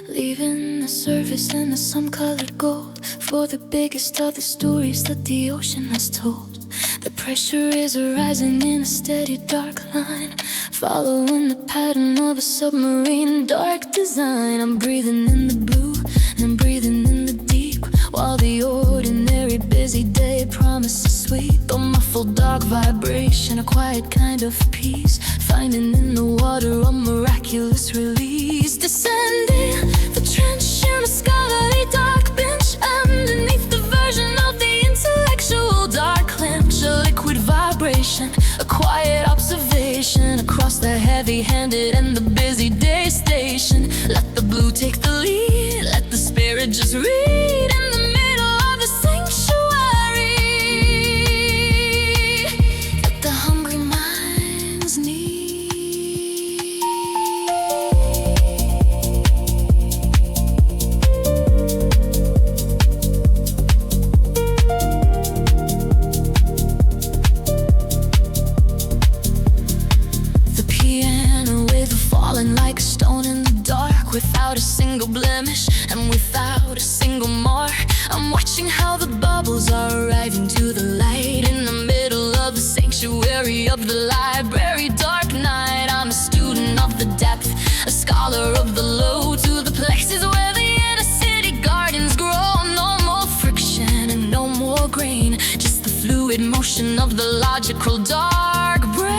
leaving the surface in the sun-colored gold for the biggest of the stories that the ocean has told. The pressure is rising in a steady dark line, following the pattern of a submarine dark design. I'm breathing in the blue and I'm breathing in the deep, while the ordinary busy day promises sweet but muffled dark vibration, a quiet kind of peace, finding in the water a miraculous release. Descending the trench in a scholarly dark bench, underneath the version of the intellectual dark clench, a liquid vibration, a quiet observation across the heavy-handed and the busy day station. Let the blue take the lead, let the spirit just read in the middle of the sanctuary that the hungry minds need. The piano wave falling like a stone in the dark, without a single blemish and without a single mark. I'm watching how the bubbles are arriving to the light in the middle of the sanctuary of the library. Dark night, I'm a student of the depth, a scholar of the low, to the places where the inner city gardens grow. No more friction and no more grain, just the fluid motion of the logical dark brain.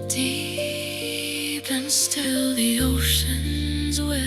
Deep and still the ocean's will.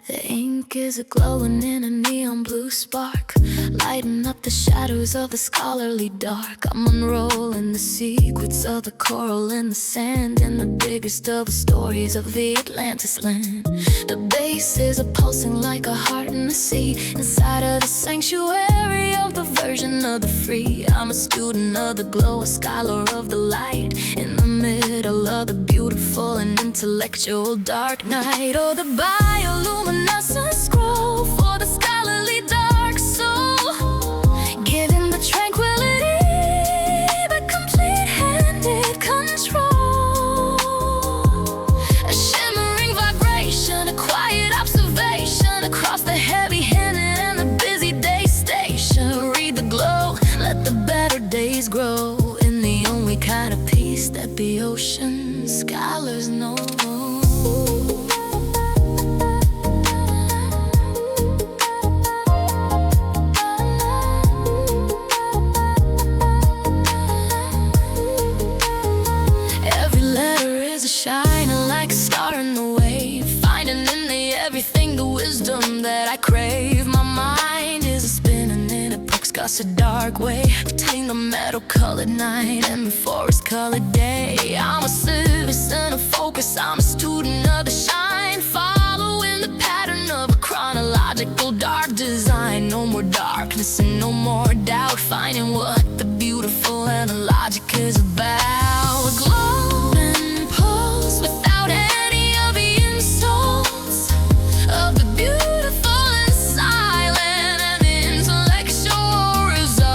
The ink is glowing in a neon blue spark, lighting up the shadows of the scholarly dark. I'm unrolling the secrets of the coral in the sand, and the biggest of the stories of the Atlantis land. The bass is pulsing like a heart in the sea, inside of the sanctuary of the version of the free. I'm a student of the glow, a scholar of the light, in the middle of the beautiful and intellectual dark night. Oh, the bioluminescent scroll for the scholarly dark soul, giving the tranquility but complete-handed control. A shimmering vibration, a quiet observation across the heavy-handed and the busy day station. Read the glow, let the better days grow, in the only kind of peace that the ocean scholars know. Shining like a star in the wave, finding in the everything the wisdom that I crave. My mind is spinning in a book's dark way, between the metal-colored night and the forest-colored day. I'm a citizen of focus, I'm a student of the shine, following the pattern noticing no more doubt, finding what the beautiful and the logic is about. Glow and pulse without any of the insults of the beautiful and silent and intellectual results.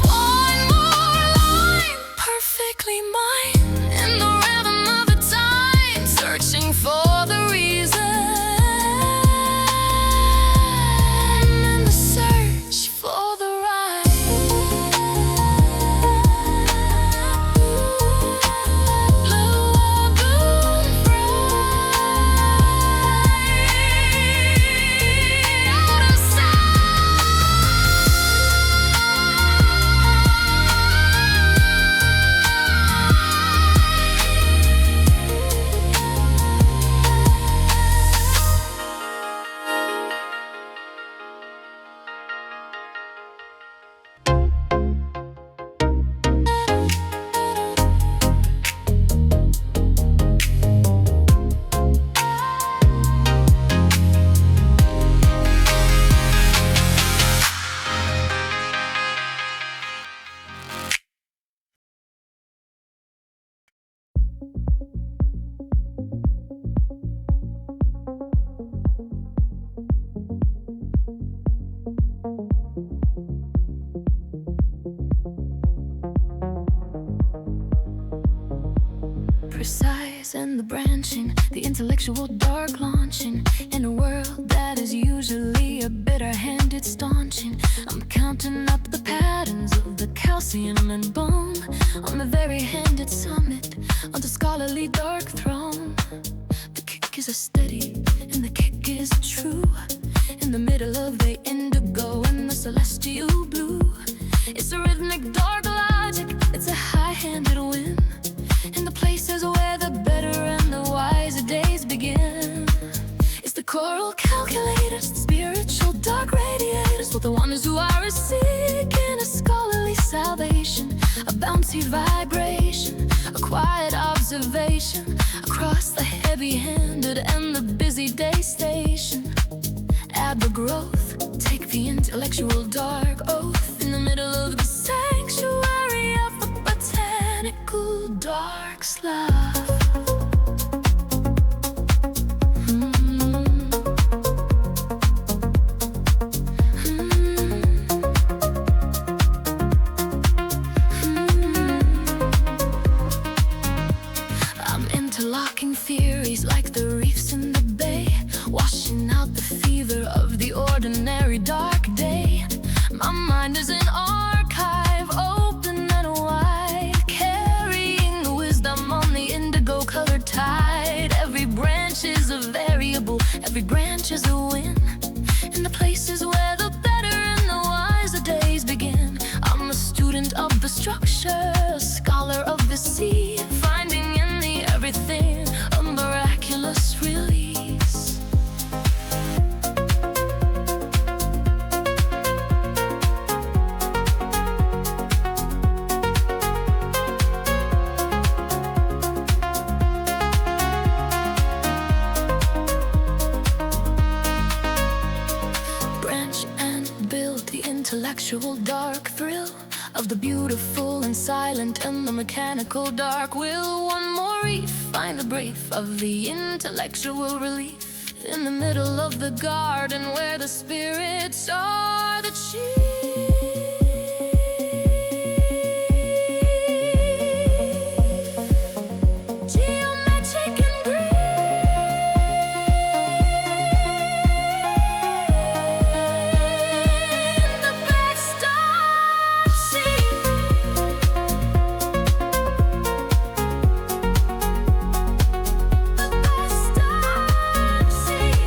One more line, perfectly mine, in the rhythm of the time, searching for the reason. Precise in the branching, the intellectual dark launching, in a world that is usually a bitter hand it's staunching. I'm counting up the patterns of the calcium and bone on the very hand it summit, on the scholarly dark throne. The kick is a steady and the kick is true, in the middle of the indigo and the celestial blue. It's a rhythmic dark logic, it's a high-handed win, in the places where the better and the wiser days begin. It's the choral calculators, the spiritual dark radiators, for the ones who are seeking a scholarly salvation, a bouncy vibration, a quiet observation across the heavy-handed and the busy day station. Add the growth, take the intellectual dark oath, in the middle of the sanctuary of the botanical dark slough. I'm interlocking theories like the reefs in the bay, washing out the fever of the ordinary dark day. My mind is an archive, open and wide, carrying the wisdom on the indigo colored tide. Every branch is a variable, every branch is a win, in the places where the better and the wiser days begin. I'm a student of the structure, a scholar of the sea, finding in the everything a miraculous release. Branch and build the intellectual dark thrill of the beautiful and silent and the mechanical dark will. One more reef, find the brief of the intellectual relief, in the middle of the garden where the spirits are the chief. Geometric and green, the backstop scene. The backstop scene.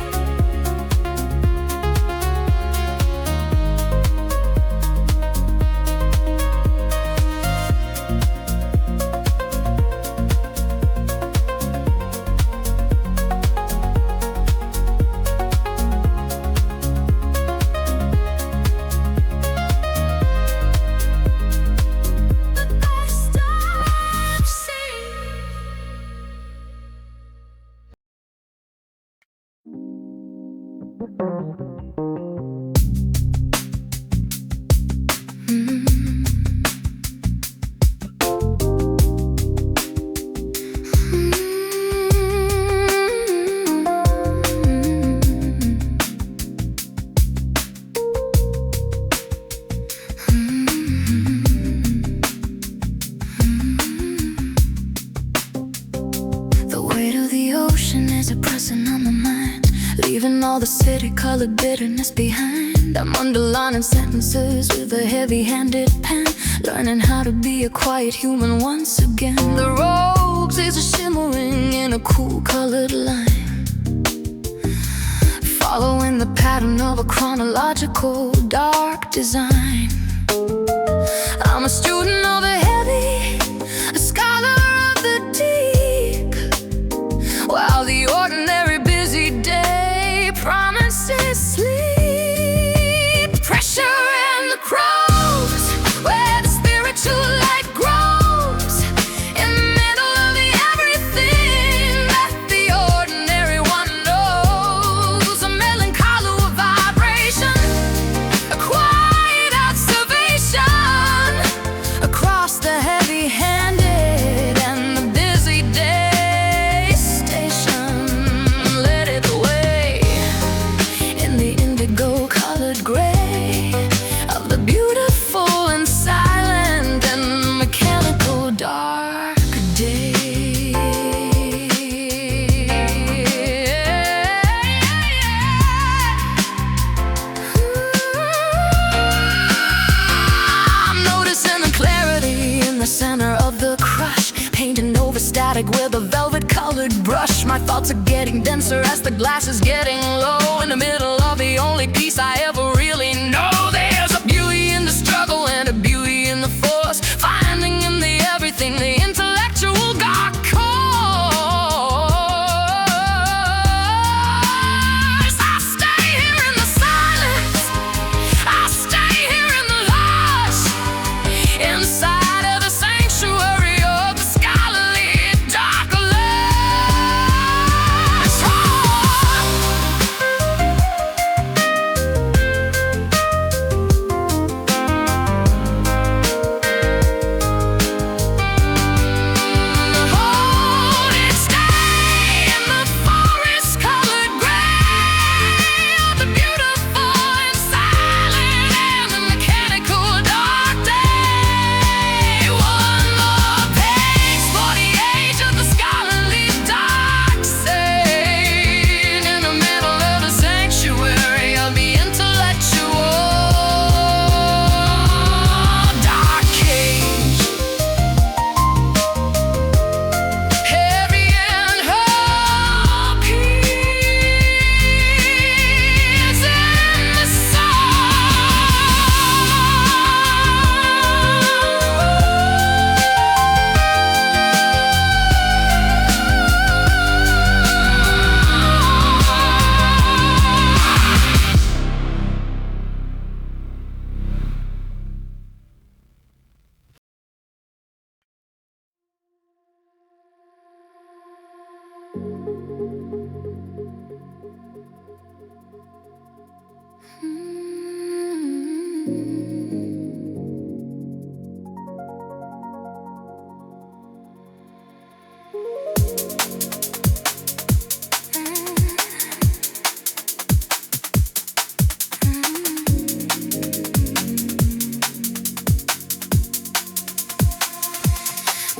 All the city-colored bitterness behind. I'm underlining sentences with a heavy-handed pen, learning how to be a quiet human once again. The rose is shimmering in a cool-colored line, following the pattern of a chronological dark design. I'm a student of the heavy, a scholar of the deep, while the ordinary busy day promises sleep. Pressure and the crows, where the spiritual light grows, in the middle of the everything that the ordinary one knows. A melancholy vibration, a quiet observation across the heavy-handed and the busy day station. Let it away in the indigo-colored gray of the beautiful and silent and mechanical dark day. I'm noticing the clarity in the center of the crush, painting over static with a velvet-colored brush. My thoughts are getting denser as the glass is getting low, in the middle of the only piece I ever really know. There's a beauty in the struggle and a beauty in the force, finding in the everything the intellectual got cause. I stay here in the silence, I stay here in the lush, inside of the sanctuary of the scholarly dark lush. Hold it, stay in the forest-colored gray of the beautiful and silent and the mechanical dark day. One more page for the age of the scholarly dark sage, in the middle of the sanctuary of the intellectual dark cage. Heavy and her peace in the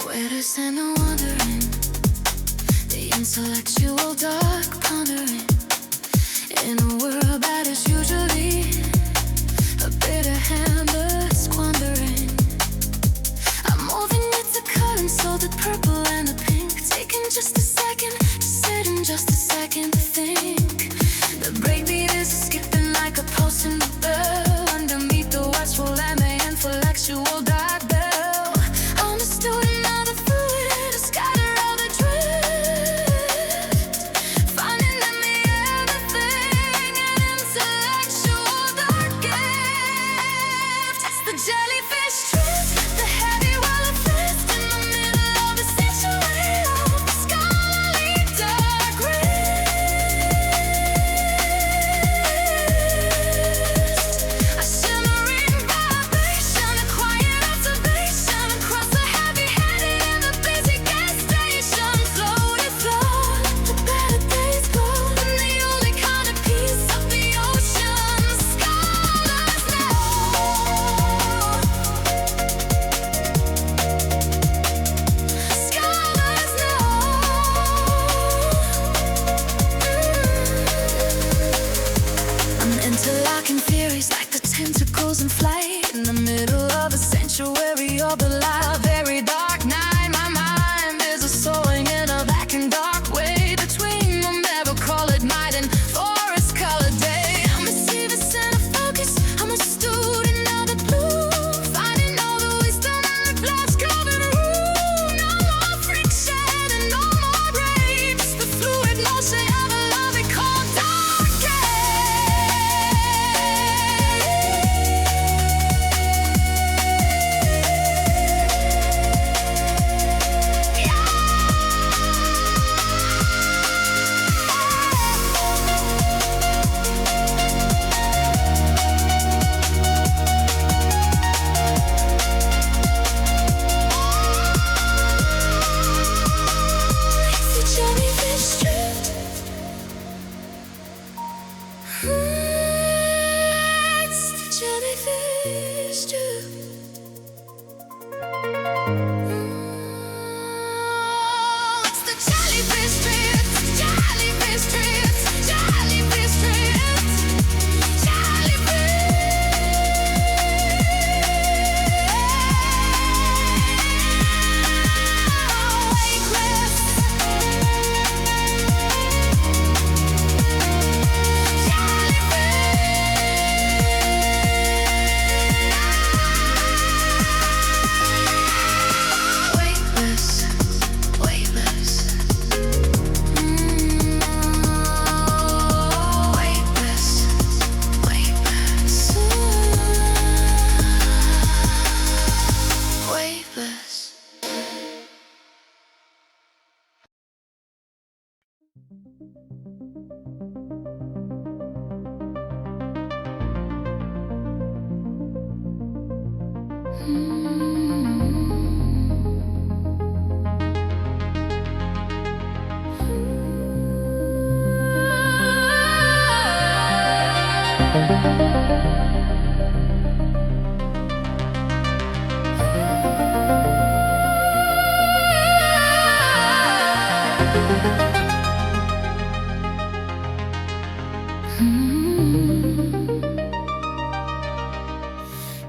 where to send the wandering, the intellectual dark pondering, in a world that is usually a bitter hand but squandering. I'm moving with the current, so the purple and the pink, taking just a second to sit in just a second to think. The breakbeat is skipping like a pulse in the bell, underneath the watchful and the intellectual dark bell. I'm a student of the fluid, a scholar of the drift,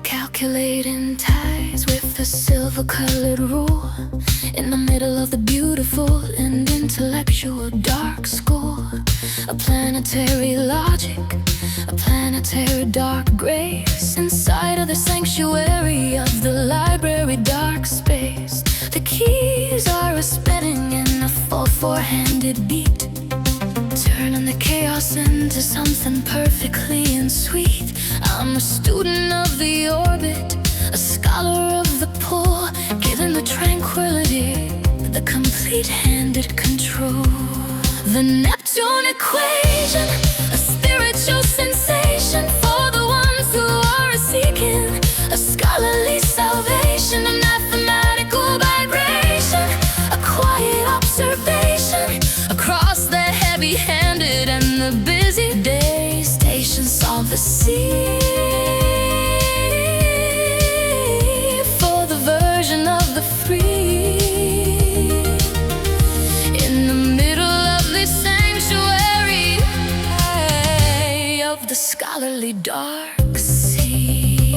Calculating tides with a silver-colored rule in the middle of the beautiful and intellectual dark school. A planetary logic, a planetary dark grace inside of the sanctuary of the library dark space. The keys are spinning in a 4/4-handed beat, turning the chaos into something perfectly and sweet. I'm a student of the orbit, a scholar of the pull, given the tranquility, the complete-handed control. The Neptune Equation, a spiritual sensation for the ones who are seeking a scholarly salvation, a mathematical vibration, a quiet observation across the heavy-handed and the busy day. Stations solve the sea for the version of the free. In the middle of the sanctuary of the scholarly dark sea,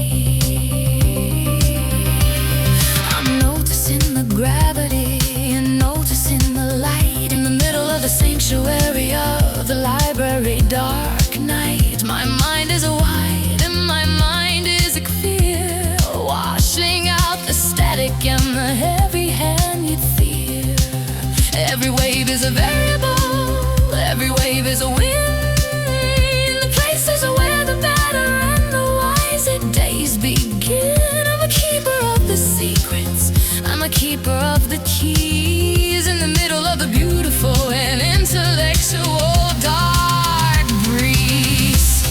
I'm noticing the gravity and noticing the light in the middle of the sanctuary of the library dark night. My mind is wide and my mind is clear, washing out the static and the heavy-handed fear. Every wave is a variable, every wave is a wind. The places where the better and the wiser days begin. I'm a keeper of the secrets, I'm a keeper of the keys, in the middle of the beautiful and intellectual dark breeze.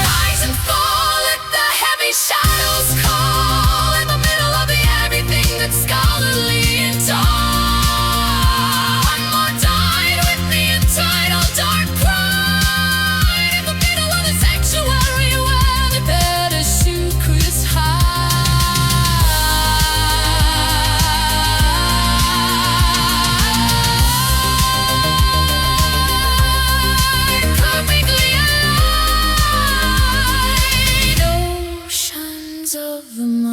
Rise and fall, let the heavy shadows call, in the middle of the everything that's scholarly and tall. One more tide with the tidal dark pride, in the middle of the sanctuary where the better secrets hide. Perfectly aligned oceans of the mind.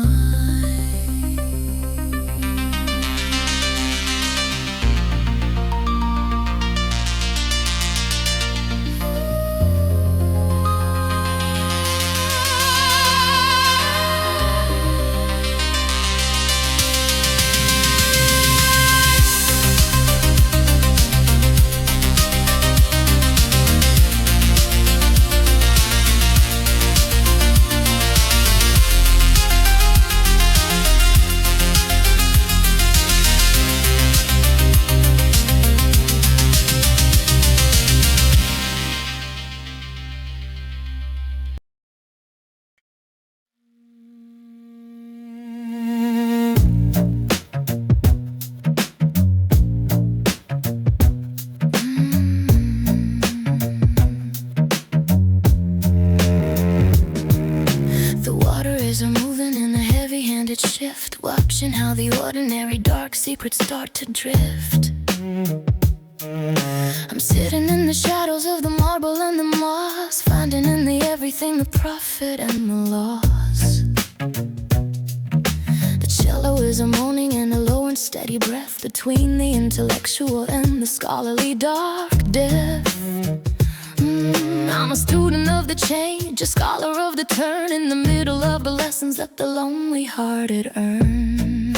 The water is moving in a heavy-handed shift, watching how the ordinary dark secrets start to drift. I'm sitting in the shadows of the marble and the moss, finding in the everything the profit and the loss. The cello is a moaning and a low and steady breath between the intellectual and the scholarly dark depth. I'm a student of the change, a scholar of the turn, in the middle of the lessons that the lonely-hearted earn.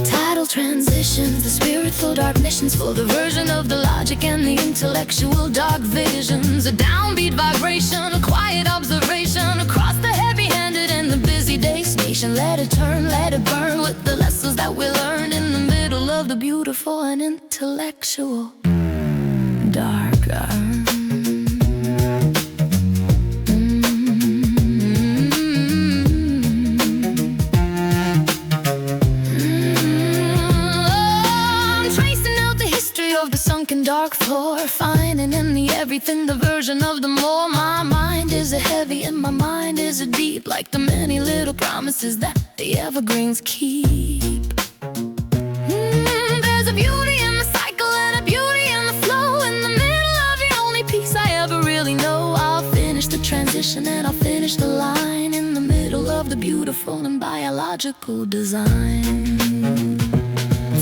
Tidal transitions, the spiritual dark missions for the version of the logic and the intellectual dark visions. A downbeat vibration, a quiet observation across the heavy-handed and the busy day station. Let it turn, let it burn with the lessons that we learned in the middle of the beautiful and intellectual dark sunken dark floor, finding in the everything the version of the more. My mind is a heavy and my mind is a deep, like the many little promises that the evergreens keep. There's a beauty in the cycle and a beauty in the flow, in the middle of the only piece I ever really know. I'll finish the transition and I'll finish the line in the middle of the beautiful and biological design.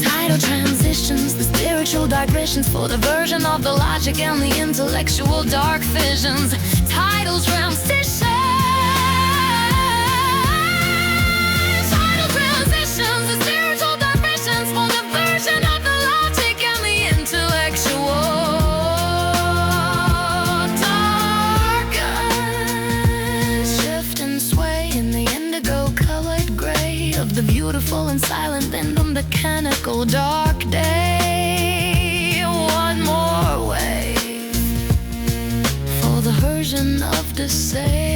Tidal transitions, the spiritual digressions for the version of the logic and the intellectual dark visions. Tidal transitions, tidal transitions, the spiritual digressions for the version of the logic and the intellectual dark. Shift and sway in the indigo colored gray of the beautiful and silent and the mechanical dark day. One more wave for the version of the save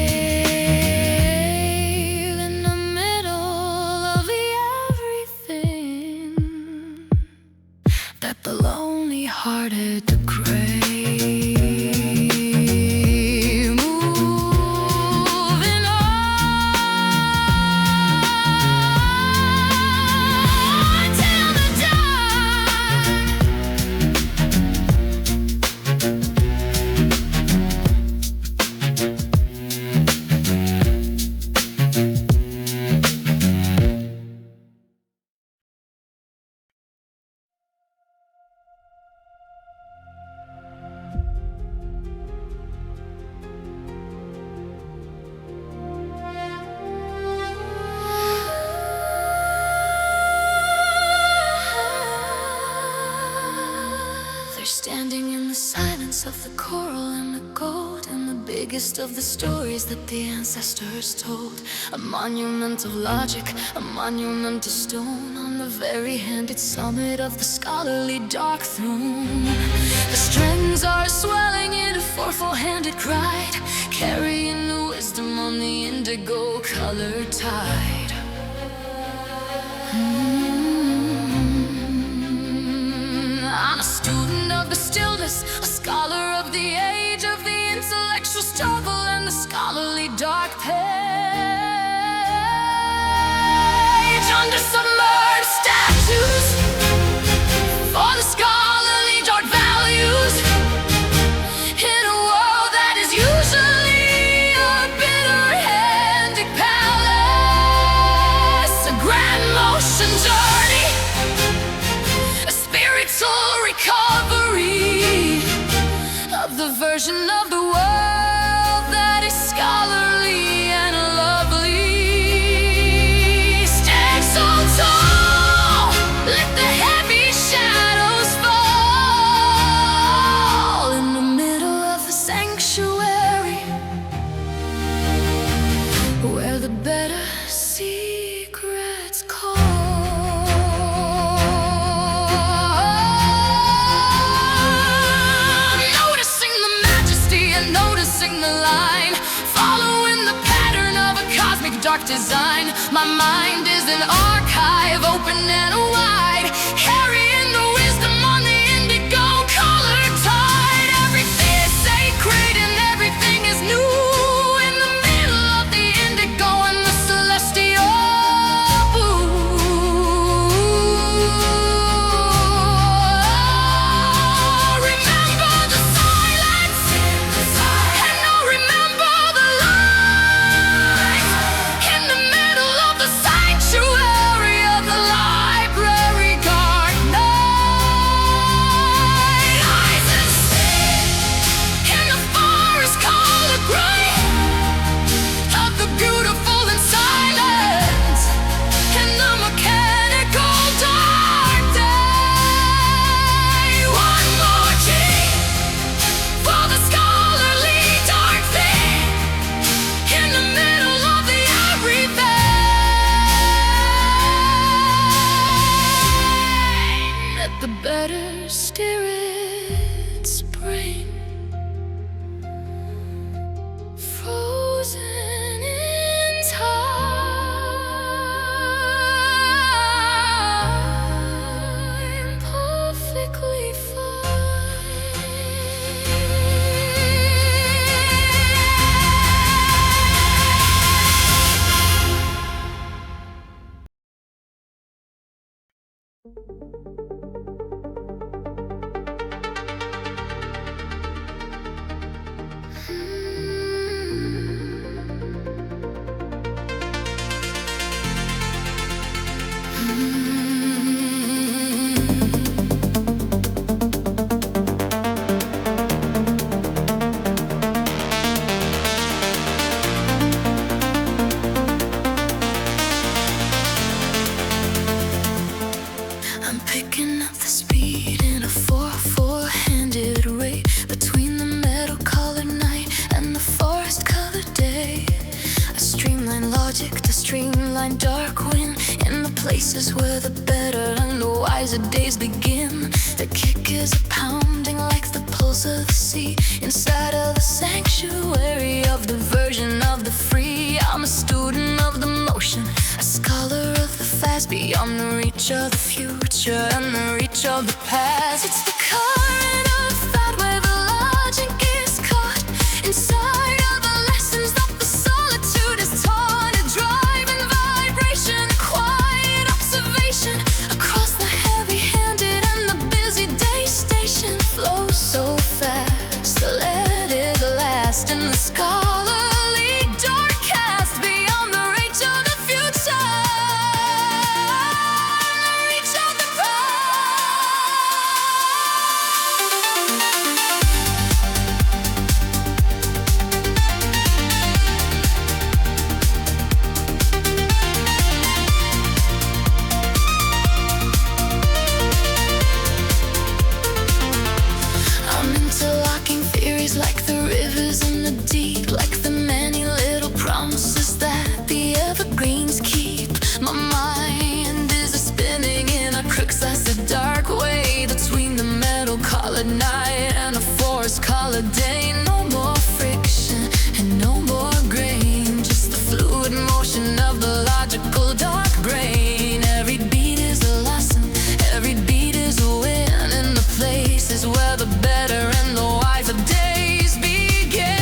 in the middle of the everything that the lonely hearted to crave. Standing in the silence of the coral and the gold, and the biggest of the stories that the ancestors told. A monument of logic, a monument of stone, on the very handed summit of the scholarly dark throne. The strings are swelling in a four-handed cry, carrying the wisdom on the indigo colored tide. I'm a student of the stillness, a scholar of the age, of the intellectual struggle and the scholarly dark page. Under submerged statues, for the scholarly dark values, in a world that is usually a bitter-handed palace, a grand motion journey, a spiritual recovery of the version of the world that is scholarly and lovely. Stand so tall, let the heavy shadows fall in the middle of the sanctuary, where the better secrets call. Dark design, my mind is an archive, open and wide, carrying the wisdom on the indigo colored tide. Everything is sacred and everything is new, in the middle of the indigo and the celestial blue. Remember the silence, and now remember the light. In the middle of the sanctuary of the library guard night, eyes and see in the forest colored gray of the beautiful and silent, in the mechanical dark day. One more key for the scholarly dark thing, in the middle of the everything that the better spirits bring. Frozen in time, perfectly fine. places where the better and the wiser days begin. The kick is a pounding like the pulse of the sea. Inside of the sanctuary of the version of the free, I'm a student of the motion, a scholar of the fast, beyond the reach of the future and the reach of the past. It's the current of thought where the logic is caught inside of the lessons that the solitude is taught. A driving vibration, a quiet observation across the heavy-handed and the busy day station. Flows so fast, let it last in the scholarly dark cast, beyond the reach of the future, the reach of the I'm interlocking theories like the rivers in the deep, like the many little promises that the evergreens keep. My mind is spinning in a crux-sized a dark way between the metal-colored night and a forest-colored day. No more friction and no more grain, just the fluid motion of the logical dark brain. Every beat is a lesson, every beat is a win, in the places where the better and the wiser days begin.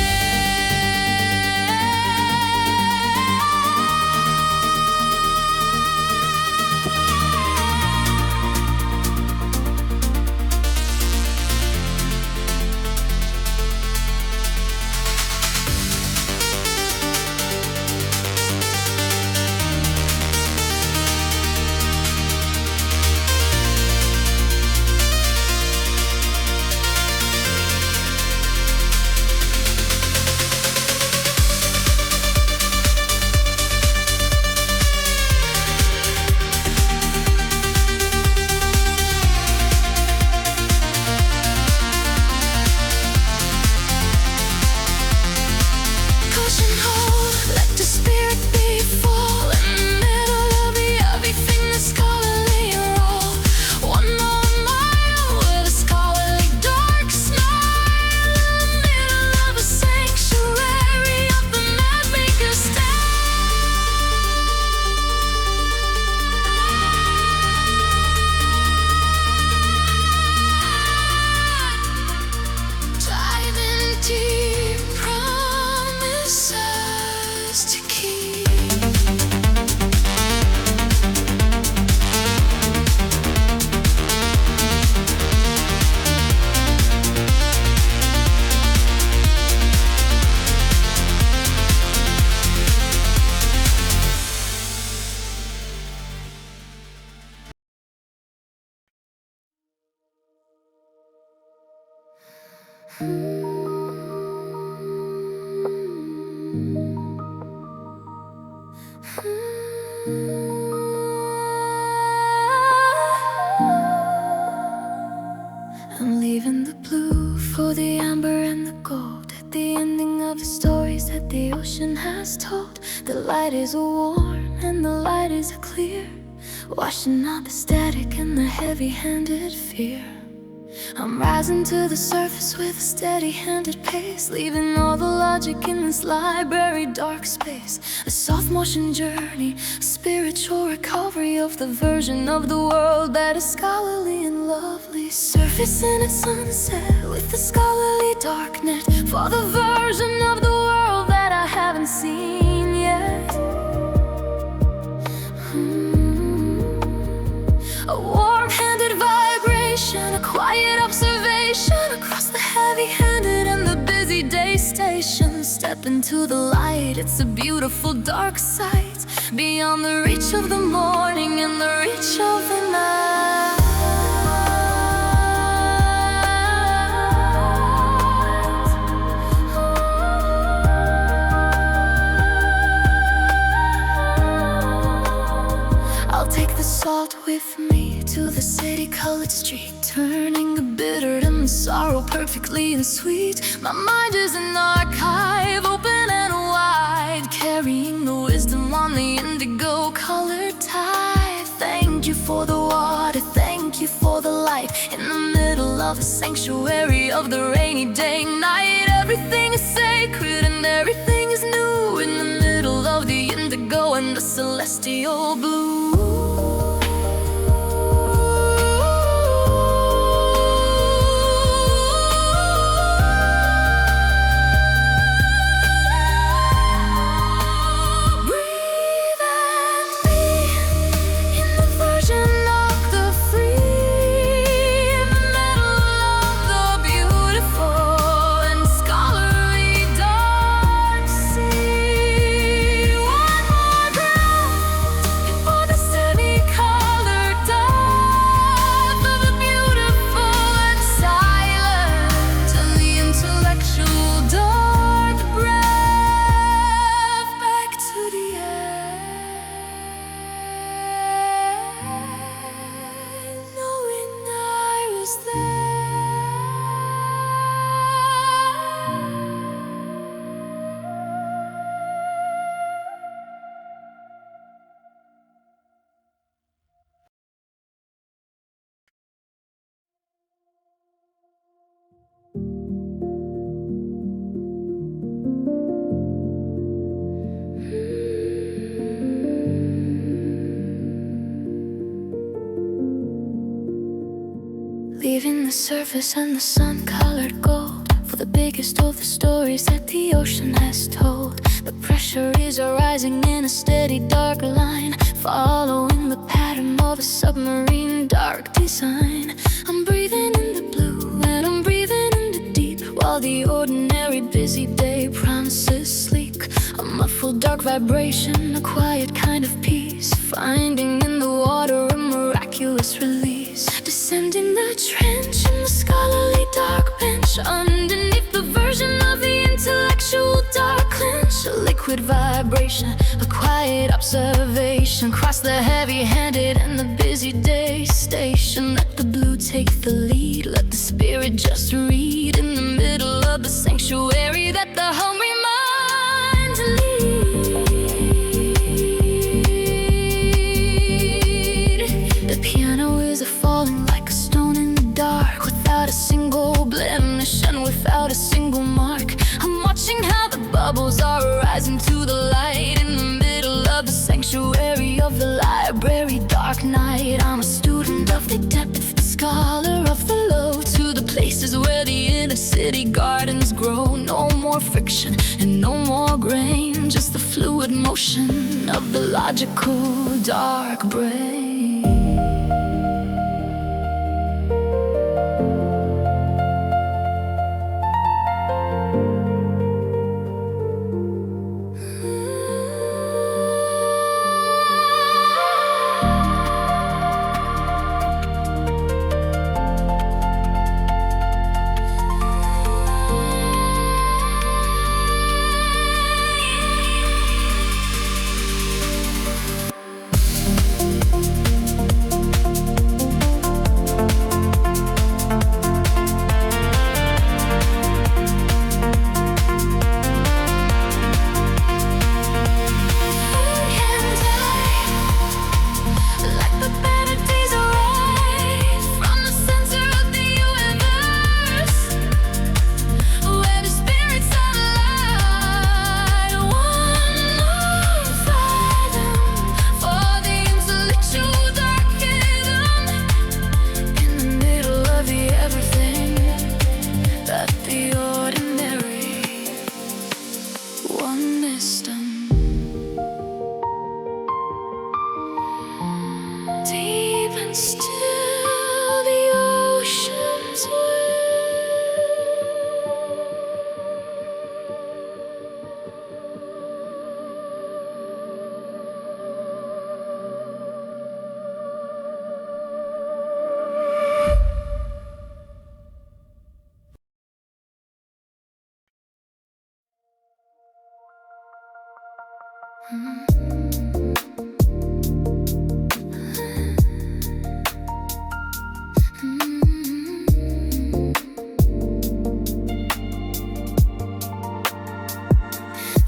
Caution hold, let the spirit be full in the middle of everything, the scholarly roll. 1 more mile with a scholarly dark smile, in the middle of a sanctuary of the mad maker's diving deep, promises to keep. I'm leaving the blue for the amber and the gold, at the ending of the stories that the ocean has told. The light is a warm and the light is a clear, washing out the static and the heavy-handed fear. I'm rising to the surface with a steady-handed pace, leaving all the logic in this library dark space. A soft motion journey, a spiritual recovery of the version of the world that is scholarly and lovely. Surfacing at sunset with the scholarly dark net for the version of the world that I haven't seen yet. A warm-handed vibration, a quiet observation across the heavy-handed and the busy day station. Step into the light, it's a beautiful dark sight, beyond the reach of the morning and the reach of the night. I'll take the salt with me to the city-colored street, turning the bitter and the sorrow perfectly and sweet. My mind is an archive, open and wide, carrying the wisdom on the indigo-colored tide. for the water, thank you for the light. In the middle of a sanctuary of the rainy day night, everything is sacred and everything is new. In the middle of the indigo and the celestial blue. Leaving the surface and the sun-colored gold for the biggest of the stories that the ocean has told. The pressure is rising in a steady dark line, following the pattern of a submarine dark design. I'm breathing in the blue and I'm breathing in the deep, while the ordinary busy day promises sleek. A muffled dark vibration, a quiet kind of peace, finding in the water a miraculous release. Descending the trench in the scholarly dark bench, underneath the version of the intellectual dark clench. A liquid vibration, a quiet observation, cross the heavy-handed and the busy day station. Let the blue take the lead, let the spirit just read. In the middle of the sanctuary that the hungry mind lead. The piano is a falling like a stone in the dark, without a single blemish and without a single mark. I'm watching how the bubbles are rising to the light, in the middle of the sanctuary of the library dark night. I'm a student of the depth, a scholar of the low, to the places where the inner city gardens grow. No more friction and no more grain, just the fluid motion of the logical dark brain.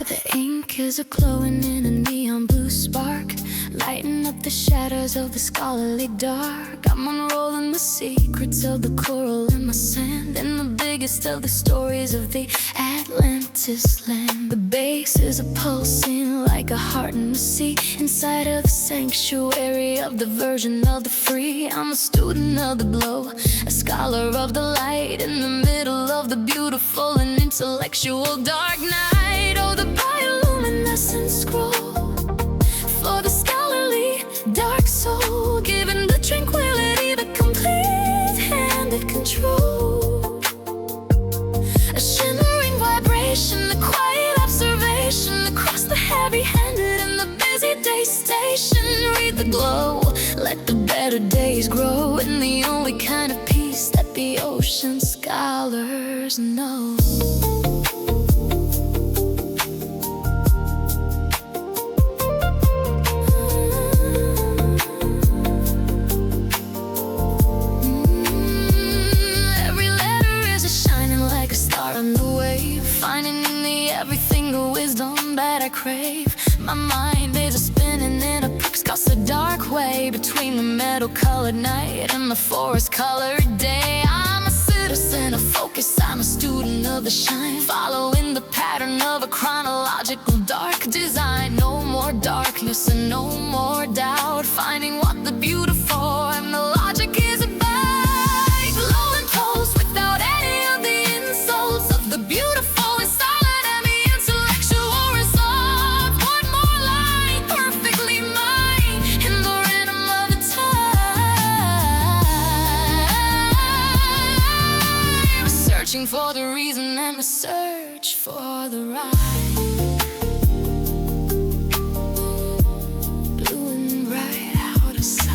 The ink is a glowing in a neon blue spark, lighten up the shadows of the scholarly dark. I'm unrolling the secrets of the coral in my sand, and the biggest of the stories of the Atlantis land. The base is a pulsing like a heart in the sea, inside of the sanctuary of the virgin of the free. I'm a student of the blow, a scholar of the light, in the middle of the beautiful and intellectual dark night. Oh, the bioluminescent scroll for the scholarly dark soul, giving the tranquility, the complete handed control. A shimmering vibration, the quiet observation across the heavy-handed and the busy day station. Read the glow, let the better days grow, in the only kind of peace that the ocean scholars know. That I crave. My mind is a spinning in a perks-cause dark way, between the metal-colored night and the forest-colored day. I'm a citizen of focus, I'm a student of the shine, following the pattern of a chronological dark design. No more darkness and no more doubt, finding what the beautiful and the logic is about. Glowing pulse without any of the insults of the beautiful. For the reason and the search for the right, blue and bright out of sight.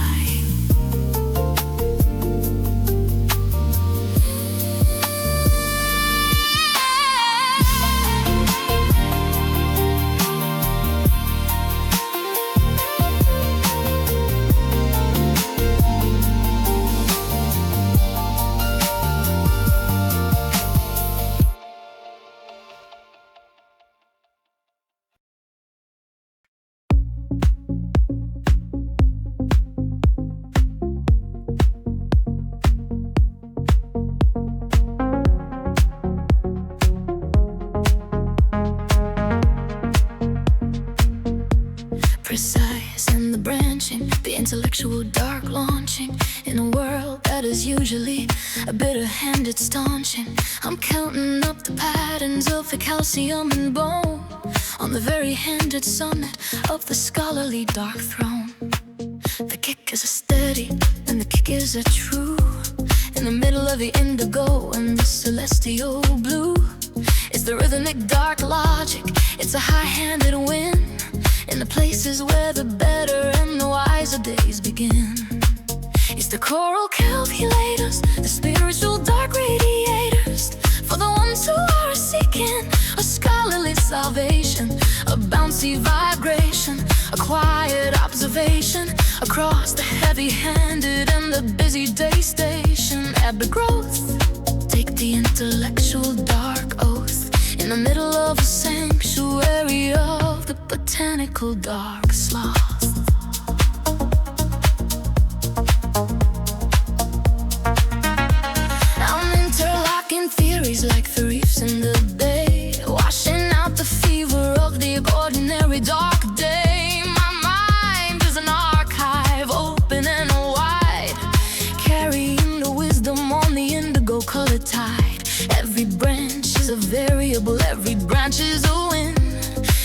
Precise in the branching, the intellectual dark launching, in a world that is usually a bitter-handed staunching. I'm counting up the patterns of the calcium and bone on the very handed summit of the scholarly dark throne. The kick is a steady and the kick is a true, in the middle of the indigo and the celestial blue. It's the rhythmic dark logic, it's a high-handed win, in the places where the better and the wiser days begin. It's the choral calculators, the spiritual dark radiators, for the ones who are seeking a scholarly salvation, a bouncy vibration, a quiet observation across the heavy-handed and the busy day station. At the growth, take the intellectual dark oath, in the middle of a sanctuary of the botanical dark sloth. I'm interlocking theories like the reefs in the bay, washing out the fever of the ordinary dark day. My mind is an archive, open and wide, carrying the wisdom on the indigo colored tide. Every branch is a variable, every branch is a win,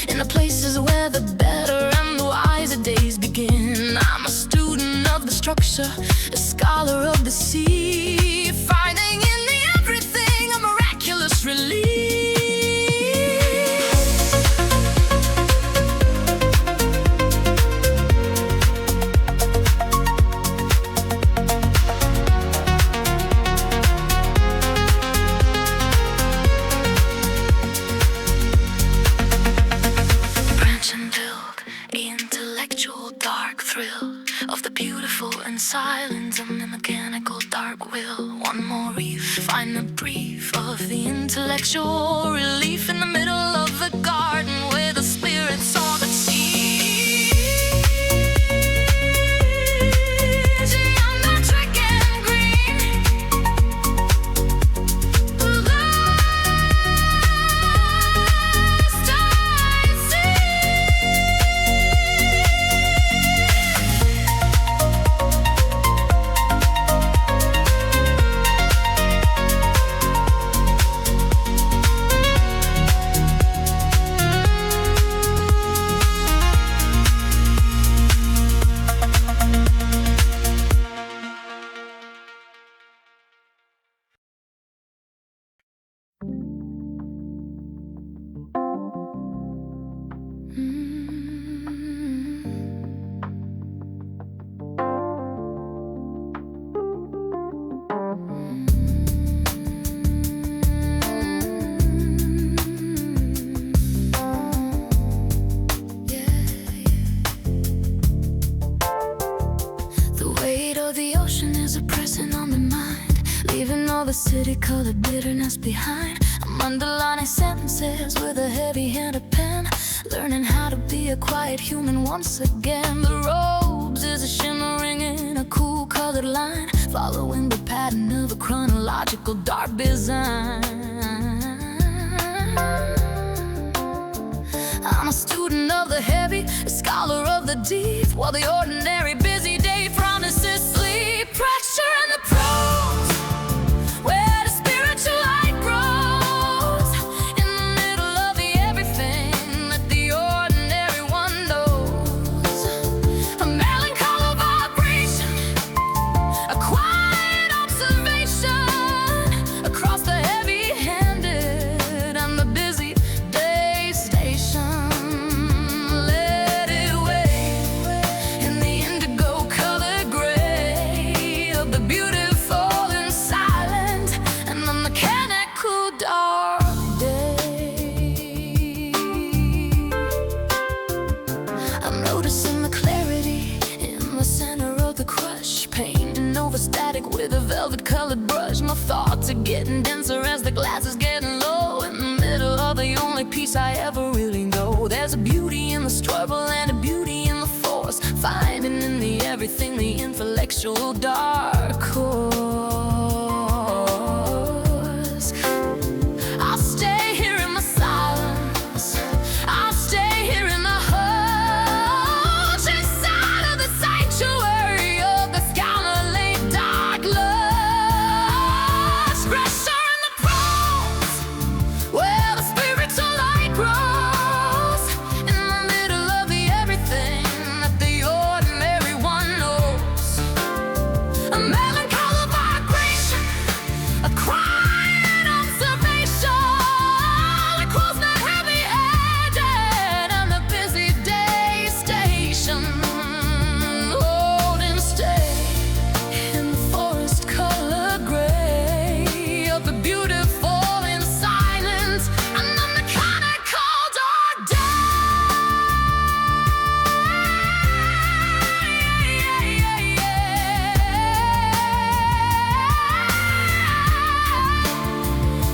in the places where the better and the wiser days begin. I'm a student of the structure, a scholar of the sea, finding in the everything a miraculous relief. Of the beautiful and silent and the mechanical dark will. One more reef, find the brief of the intellectual relief, in the middle of the garden where the spirits saw the sea. the city-colored bitterness behind. I'm underlining sentences with a heavy-handed pen, learning how to be a quiet human once again. The robes is a shimmering in a cool colored line, following the pattern of a chronological dark design. I'm a student of the heavy, a scholar of the deep, while the ordinary busy day promises sleep. Pressure in the prose, where the spiritual light grows, in the middle of the everything that the ordinary one knows. A melancholy vibration, a quiet observation across the heavy-handed and the busy day station. Let it wave in the indigo color gray of the beautiful and silent and the mechanical dark day. I'm noticing the clarity in the center of the crush, painting over static with a velvet colored brush. My thoughts are getting denser as the glass is getting low, in the middle of the only piece I ever really know. There's a beauty in the struggle and a beauty in the force, finding in the everything the intellectual dark course. I'll stay here in my silence, I'll stay here in my hush, inside of the sanctuary of the scholarly dark lush. Pressure in the prose, where the spiritual light grows, in the middle of the everything that the ordinary one knows. A melancholy vibration, a quiet observation across the heavy-handed and the busy day station. Hold and stay in the forest color gray of the beautiful in silence and the mechanical dark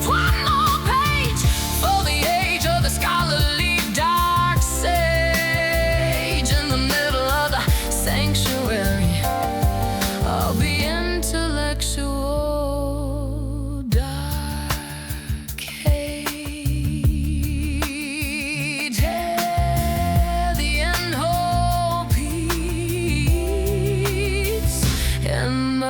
One more page for the age of the scholarly dark sage, in the middle of the sanctuary of the intellectual dark age. Heavy and whole peace in the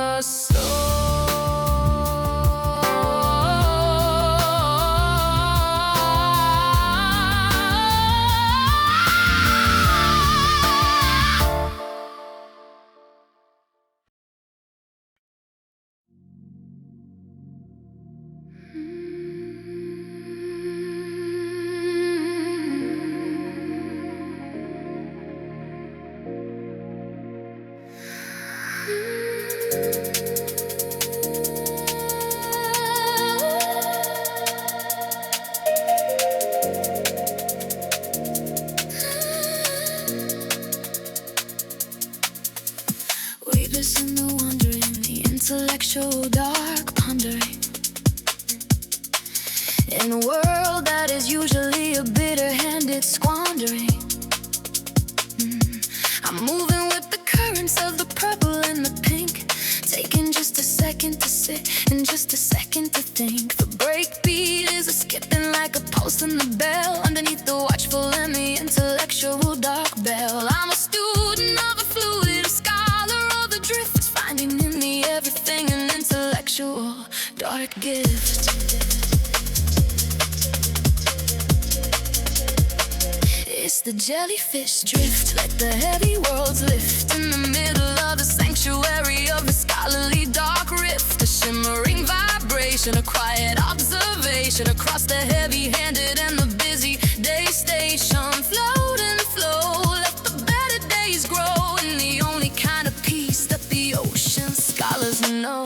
we listen to wondering, the intellectual dark pondering, in a world that is usually a bitter-handed squandering. I'm moving with the currents of the purple and the pink, taking just a second to sit and just a second to think. The breakbeat is a skipping like a pulse in the bell, underneath the watchful and the intellectual dark bell. I'm a student of the fluid, a scholar of the drift, finding in the everything an intellectual dark gift. It's the jellyfish drift, let the heavy worlds lift, in the middle of the sanctuary of the scholarly dark rift. A shimmering vibration, a quiet observation across the heavy-handed and the busy day station. Float and flow, let the better days grow, in the only kind of peace that the ocean scholars know.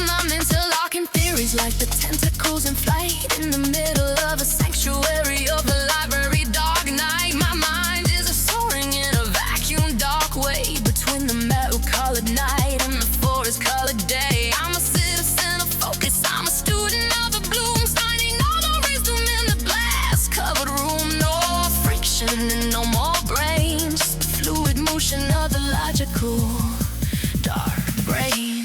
I'm interlocking theories like the tentacles in flight, in the middle of sanctuary of the library, dark night. My mind is soaring in a vacuum, dark way between the metal-colored night and the forest-colored day. I'm a citizen of focus, I'm a student of the blooms, finding all the wisdom in the glass-covered room. No friction and no more brain, just the fluid motion of the logical dark brain.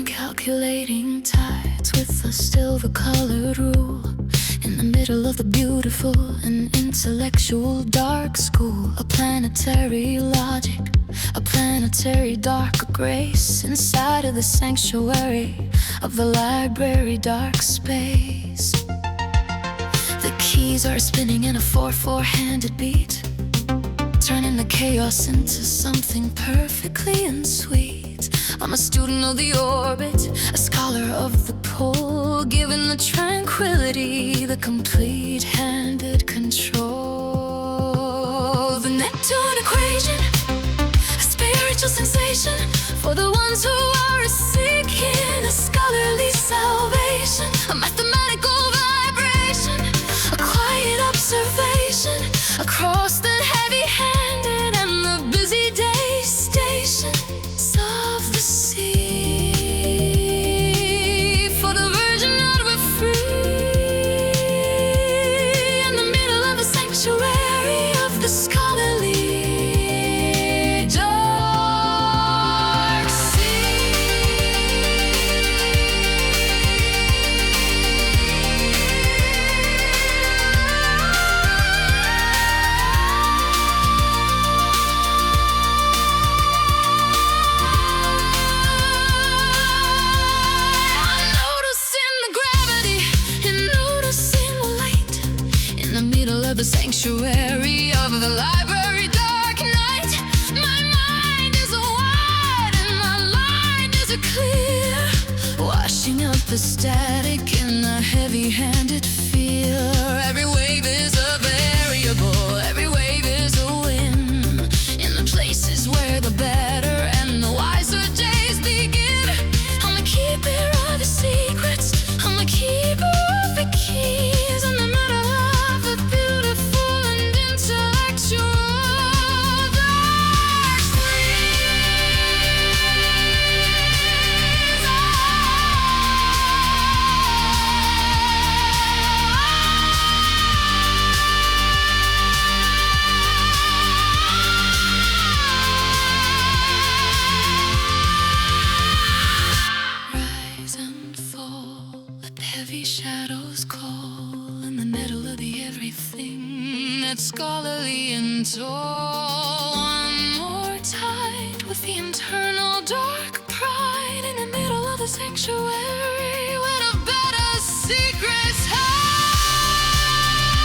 Calculating tides with a silver-colored rule in the middle of the beautiful and intellectual dark school. A planetary logic, a planetary dark grace inside of the sanctuary of the library dark space. The keys are spinning in a 4/4-handed beat, turning the chaos into something perfectly and sweet. I'm a student of the orbit, a scholar of the pole, given the tranquility, the complete-handed control. The Neptune Equation, a spiritual sensation for the ones who are seeking a scholarly salvation, a mathematical vibration, a quiet observation across the heavy-handed and the busy day stations of the sea. For the virgin out we're free in the middle of the sanctuary of the scholarly dark sea. The sanctuary of the library dark night. My mind is wide and my mind is clear, washing out the static in a heavy-handed feel. Every wave is a variable, every wave is a win, in the places where the better and the wiser days begin. I'm the keeper of the secrets, I'm the keeper of the keys, in the middle of the beautiful and intellectual dark rise and fall, let the heavy shadows call in the middle of the everything that's scholarly and tall. One more tide with the internal dark pride in the middle of the sanctuary where the better secrets hide.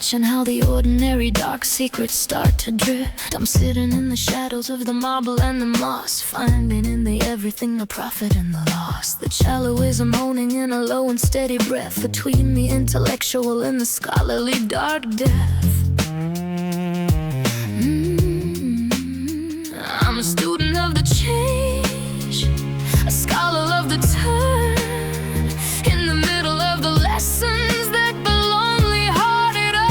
watching how the ordinary dark secrets start to drift. I'm sitting in the shadows of the marble and the moss, finding in the everything the profit and the loss. The celloism moaning in a low and steady breath between the intellectual and the scholarly dark depth. I'm a student of the change, a scholar of the turn, in the middle of the lessons that the lonely-hearted earn.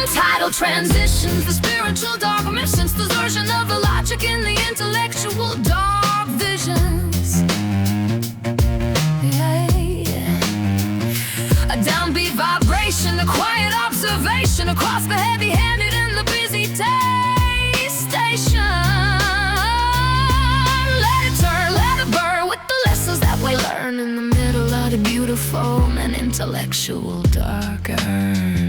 Tidal transitions, the spiritual dark missions, the version of the logic in the intellectual dark visions. A downbeat vibration, a quiet observation across the heavy-handed and the busy day station. Let it turn, let it burn with the lessons that we learn in the middle of the beautiful and intellectual dark urn.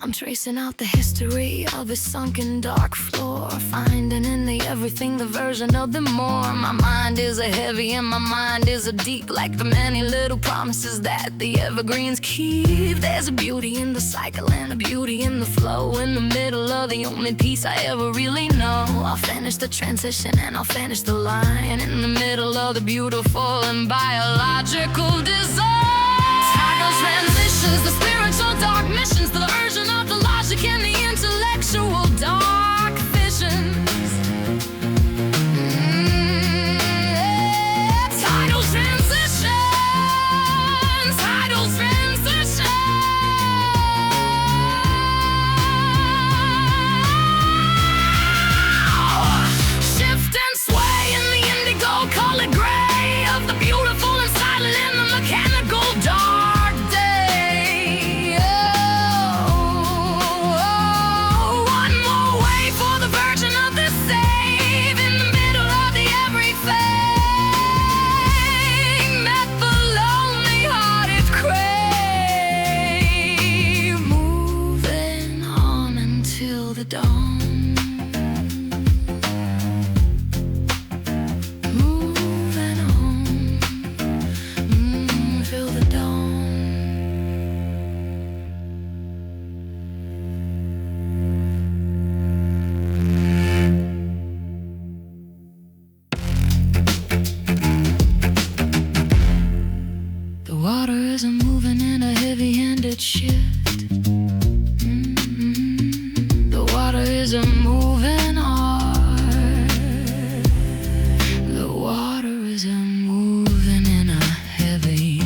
I'm tracing out the history of a sunken dark floor, finding in the everything the version of the more. My mind is a heavy and my mind is a deep, like the many little promises that the evergreens keep. There's a beauty in the cycle and a beauty in the flow, in the middle of the only piece I ever really know. I'll finish the transition and I'll finish the line in the middle of the beautiful and biological design. Tidal transitions, the spiritual dark missions, the version of the logic and the intellectual dark visions. Tidal transitions, tidal transitions. Shift and sway in the indigo colored gray of the beautiful and silent in the mechanical dark day. One more way for the virgin of the save in the middle of the everything that the lonely-hearted crave. Moving on until the dawn. Moving on till the dawn. The water isn't moving in a heavy-handed shift. The water isn't moving hard. The water isn't moving in a heavy.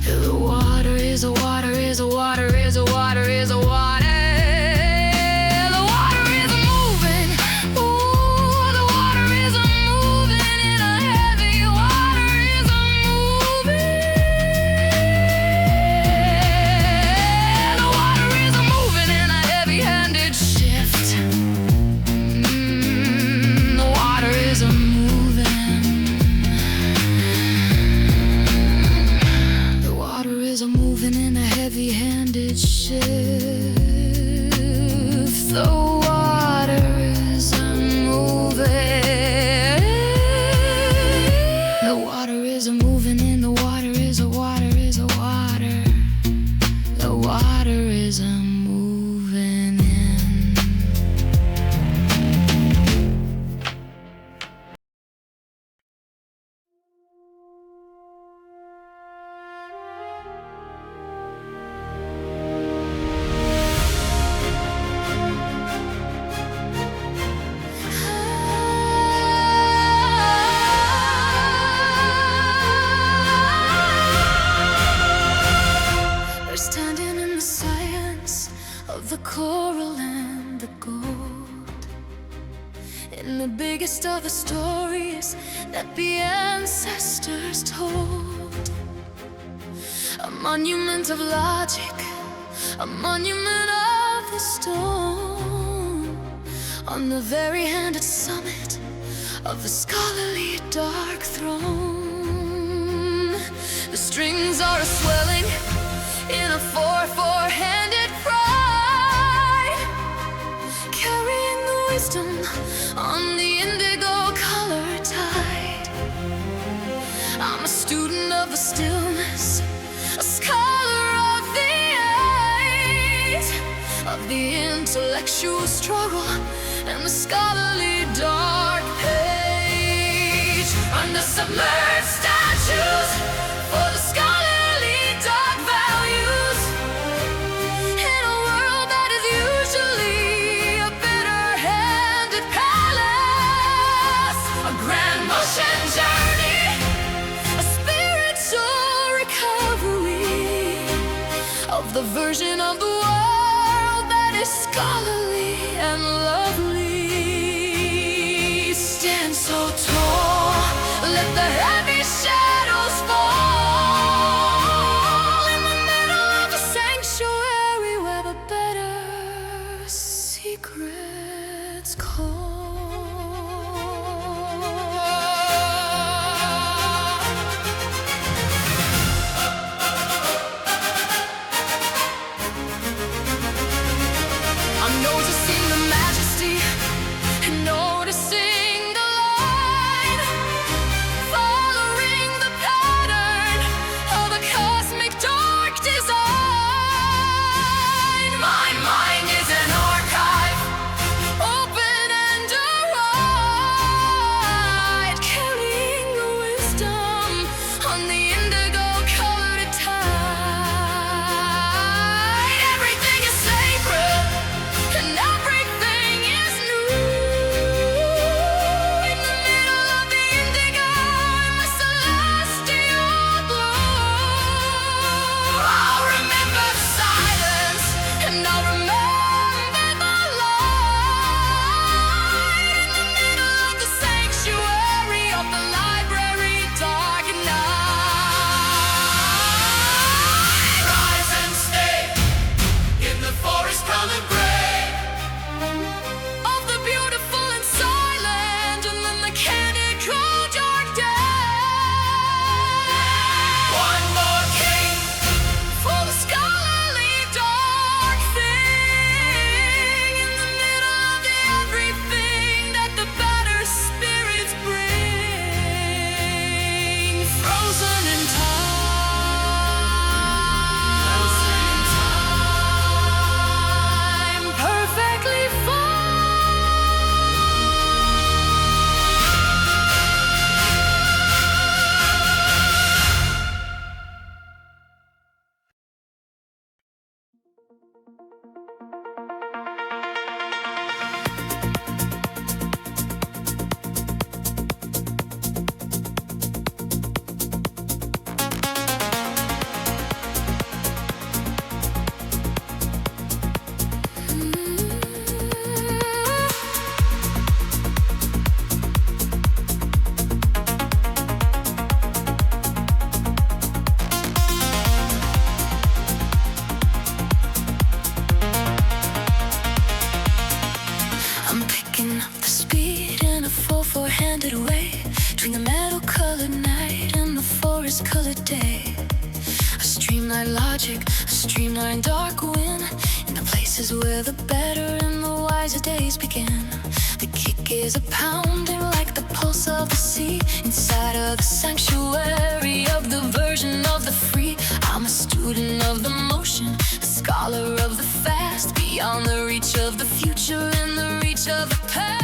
The water is a water is a water is a water is a water. The water isn't moving. Ooh, the water isn't moving in a heavy. Water isn't moving. The water isn't moving in a heavy-handed shift. The water isn't moving. The water isn't moving in a heavy-handed shift. The water isn't moving. The water isn't moving in. The water is a water is a water. The water isn't moving in. We're standing in the science of the coral and the gold, in the biggest of the stories that the ancestors told. A monument of logic, a monument of the stone, on the very handed summit of the scholarly dark throne. The strings are a swelling in a four-handed pride, carrying the wisdom on the indigo color tide. the intellectual struggle and the scholarly dark page. Under submerged statues for the scholarly dark values. In a world that is usually a bitter-handed palace, a grand motion journey, a spiritual recovery of the version of the world that is scholarly and lovely. Stand so tall, let the heavy shadows fall in the middle of the sanctuary where the better secrets call. I'm noticing the majesty and noticing the line, following the pattern of a cosmic dark design. My mind is an archive, open and wide, carrying the wisdom on the indigo colored tide. Everything is sacred and everything is new. In the middle of the indigo and the celestial blue, I'll remember the silence and I'll remember the light. In the middle of the sanctuary of the library dark night. Rise and stay in the forest colored gray of the beautiful and silent, and then the candid cold dark day. One more king for the scholarly dark thing, in the middle of the everything that the better spirits bring. Frozen in time, perfectly I'm picking up the speed in a 4/4-handed way between the metal-colored night and the forest-colored day. A streamlined logic, a streamlined dark wind in the places where the better and the wiser days begin. The kick is a pounding like the pulse of the sea inside of the sanctuary of the version of the free. I'm a student of the motion, a scholar of the fast, beyond the reach of the future and the reach of the past.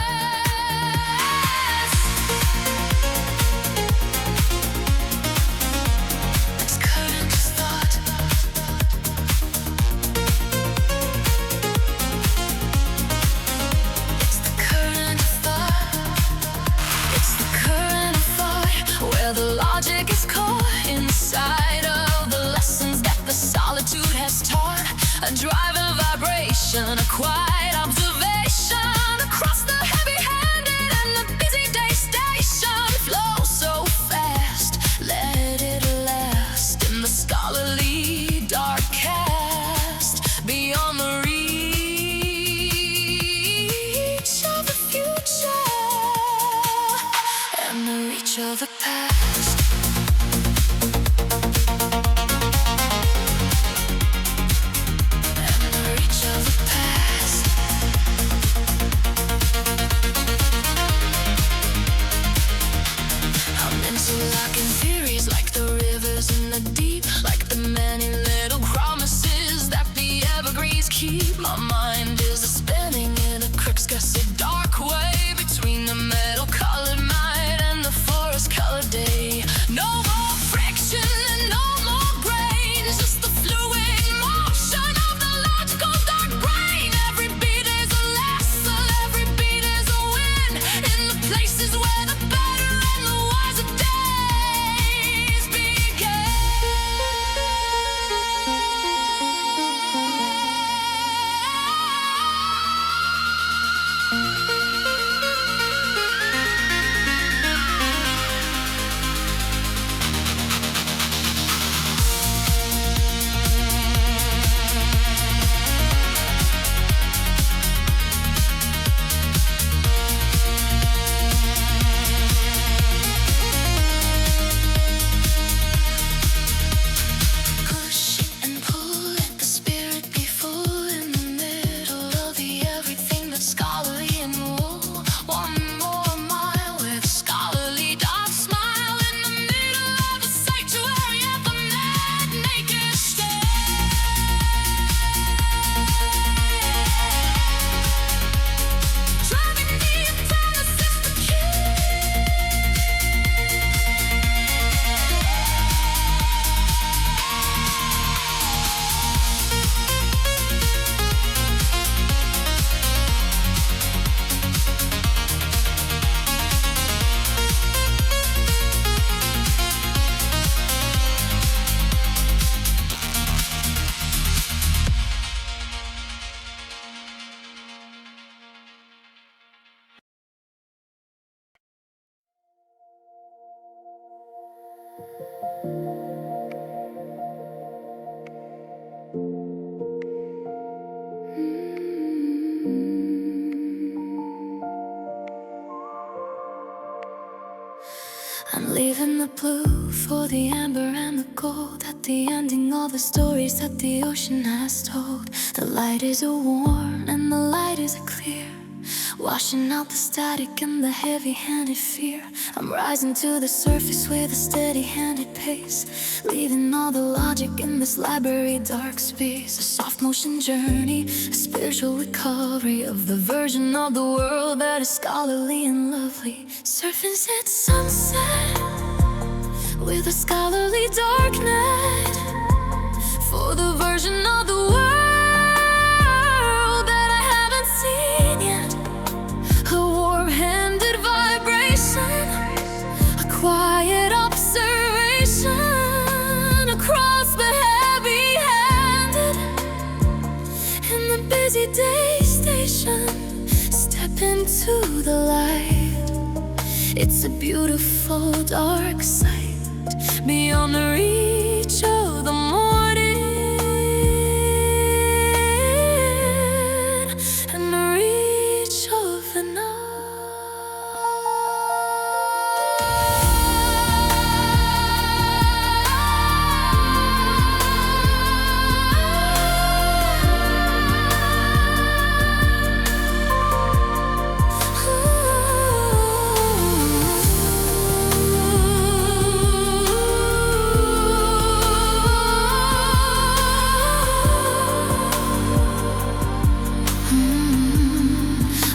It's current as thought. It's the current of thought. It's the current of thought where the logic is caught inside of the lessons that the solitude has taught. A drive and vibration, a quiet observation across the heavy-handed and the busy day station. Flow so fast, let it last in the scholarly dark cast, beyond the reach of the future and the reach of the past. And the reach of the past. I'm leaving the blue for the amber and the gold. At the ending, all the stories that the ocean has told. The light is a warm and the light is a clear, washing out the static and the heavy-handed fear. I'm rising to the surface with a steady-handed pace, leaving all the logic in this library dark space. A soft motion journey, a spiritual recovery of the version of the world that is scholarly and lovely. Surfing at sunset with a scholarly dark net for the version of the world that I haven't seen yet. A warm-handed vibration, a quiet observation across the heavy-handed in the busy day station. Step into the light. It's a beautiful dark sight beyond the reach of the morning and the reach of the night.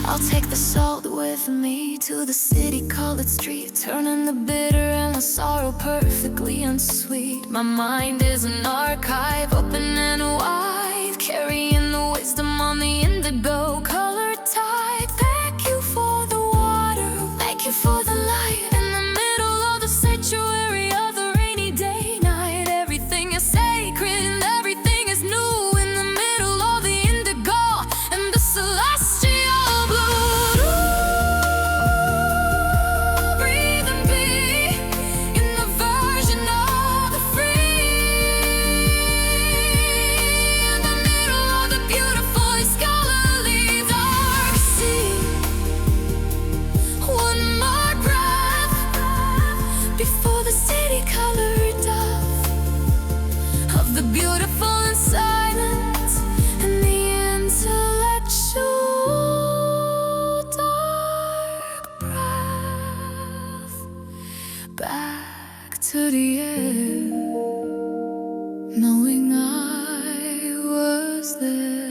I'll take the salt with me to the city, call it street, turning the bitter and the sorrow perfectly unsweet. My mind is an archive, open and wide, carrying the wisdom on the indigo color tide. Thank you for the water, thank you for the light, in the middle of the sanctuary of the rainy day night. Everything is sacred and everything is new in the middle of the indigo and the celestial. To the air, knowing I was there.